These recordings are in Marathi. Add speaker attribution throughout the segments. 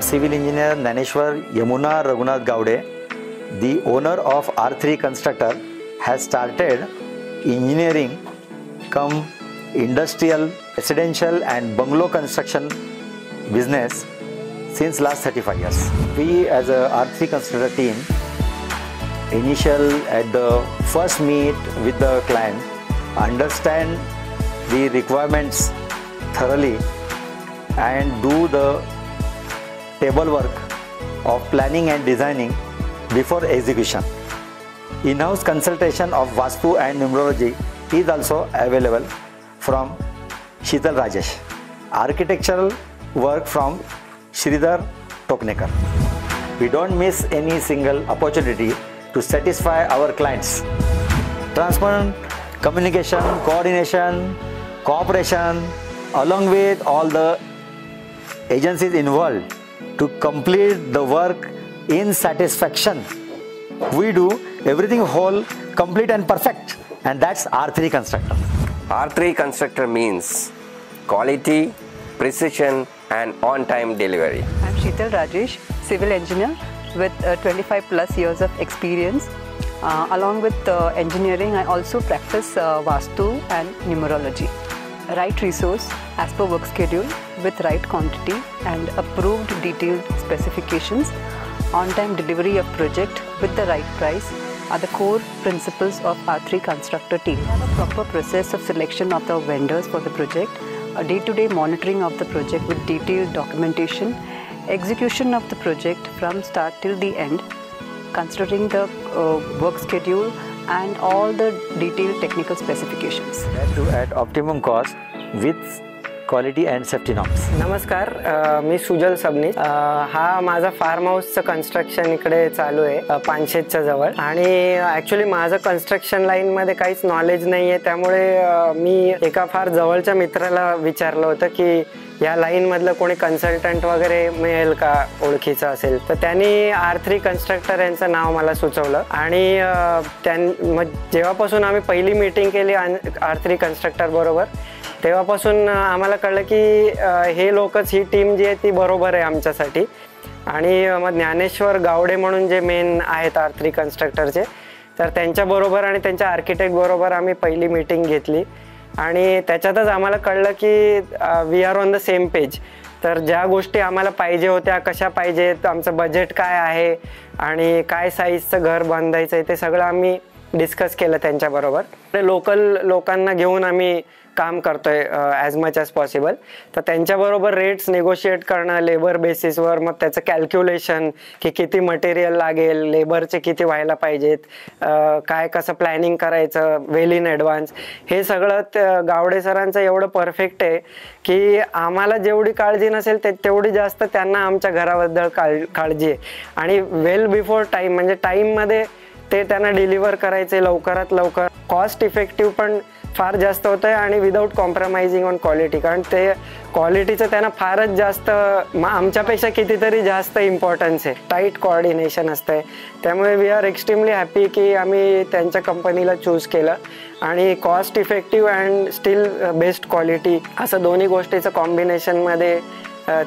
Speaker 1: civil engineer Naneshwar Yamuna Raghunath Gowde, the owner of R3 Constructor, has started engineering cum industrial, residential and bungalow construction business since last 35 years. We as a R3 Constructor team, initial at the first meet with the client, understand the requirements thoroughly and do the table work of planning and designing before execution. In-house consultation of Vastu and numerology is also available from Sheetal Rajesh. Architectural work from Sridhar Toknekar. We don't miss any single opportunity to satisfy our clients. Transparent communication, coordination, cooperation, along with all the agencies involved to complete the work in satisfaction. We do everything whole, complete and perfect, and that's R3 Constructor.
Speaker 2: R3 Constructor means quality, precision and on-time delivery.
Speaker 3: I'm Sheetal Rajesh, civil engineer with 25 plus years of experience. Along with engineering, I also practice Vastu and numerology. Right resource as per work schedule with right quantity and approved detailed specifications, on-time delivery of project with the right price are the core principles of R3 Constructor team. We have a proper process of selection of the vendors for the project, a day-to-day monitoring of the project with detailed documentation, execution of the project from start till the end, considering the work schedule and all the detailed technical specifications.
Speaker 1: At optimum cost with quality and safety norms.
Speaker 4: नमस्कार, मी सुजल सबनीस. हा माझा फार्म हाऊसचं कन्स्ट्रक्शन इकडे चालू आहे पानशेतच्या जवळ. आणि ॲक्च्युली माझं कन्स्ट्रक्शन लाईनमध्ये काहीच नॉलेज नाही आहे, त्यामुळे मी एका फार जवळच्या मित्राला विचारलं होतं की या लाईनमधलं कोणी कन्सल्टंट वगैरे मिळेल का, ओळखीचं असेल. तर त्यांनी R3 कन्स्ट्रक्टर यांचं नाव मला सुचवलं. आणि मग जेव्हापासून आम्ही पहिली मीटिंग केली R3 कन्स्ट्रक्टर बरोबर, तेव्हापासून आम्हाला कळलं की हे लोकच, ही टीम जी आहे ती बरोबर आहे आमच्यासाठी. आणि मग ज्ञानेश्वर गावडे म्हणून जे मेन आहेत R3 कन्स्ट्रक्टरचे, तर त्यांच्याबरोबर आणि त्यांच्या आर्किटेक्ट बरोबर आम्ही पहिली मीटिंग घेतली. आणि त्याच्यातच आम्हाला कळलं की we are on the same page. तर ज्या गोष्टी आम्हाला पाहिजे होत्या, कशा पाहिजेत, आमचं बजेट काय आहे आणि काय साईजचं घर बांधायचं आहे, ते सगळं आम्ही डिस्कस केलं त्यांच्याबरोबर. लोकल लोकांना घेऊन आम्ही काम करतोय ॲज मच ॲज पॉसिबल. तर त्यांच्याबरोबर रेट्स निगोशिएट करणं लेबर बेसिसवर, मग त्याचं कॅल्क्युलेशन की किती मटेरियल लागेल, लेबरचे किती व्हायला पाहिजेत, काय कसं प्लॅनिंग करायचं वेल इन ॲडव्हान्स, हे सगळं गावडे सरांचं एवढं परफेक्ट आहे की आम्हाला जेवढी काळजी नसेल तेवढी जास्त त्यांना आमच्या घराबद्दल काळजी आहे. आणि वेल बिफोर टाईम, म्हणजे टाईममध्ये ते त्यांना डिलिव्हर करायचे लवकरात लवकर. कॉस्ट इफेक्टिव्ह पण फार जास्त होतं आहे आणि विदाऊट कॉम्प्रोमाइजिंग ऑन क्वालिटी, कारण ते क्वालिटीचं त्यांना फारच जास्त, आमच्यापेक्षा कितीतरी जास्त इम्पॉर्टन्स आहे. टाईट कोऑर्डिनेशन असतं आहे. त्यामुळे वी आर एक्स्ट्रीमली हॅपी की आम्ही त्यांच्या कंपनीला चूज केलं. आणि cost effective and still best quality असं दोन्ही गोष्टीचं कॉम्बिनेशनमध्ये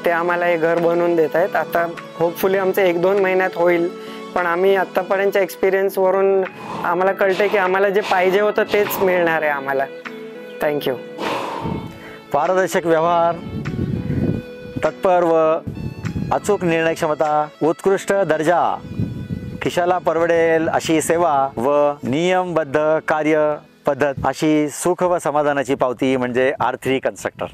Speaker 4: ते आम्हाला हे घर बनवून देत आहेत. आता होपफुली आमचं 1-2 महिन्यात होईल, पण आम्ही आत्तापर्यंतच्या एक्सपिरियन्सवरून आम्हाला कळते की आम्हाला जे पाहिजे होतं तेच मिळणार आहे आम्हाला. थँक्यू.
Speaker 1: पारदर्शक व्यवहार, तत्पर व अचूक निर्णय क्षमता, उत्कृष्ट दर्जा, खिशाला परवडेल अशी सेवा व नियमबद्ध कार्य पद्धत, अशी सुख व समाधानाची पावती म्हणजे R3 कन्स्ट्रक्टर.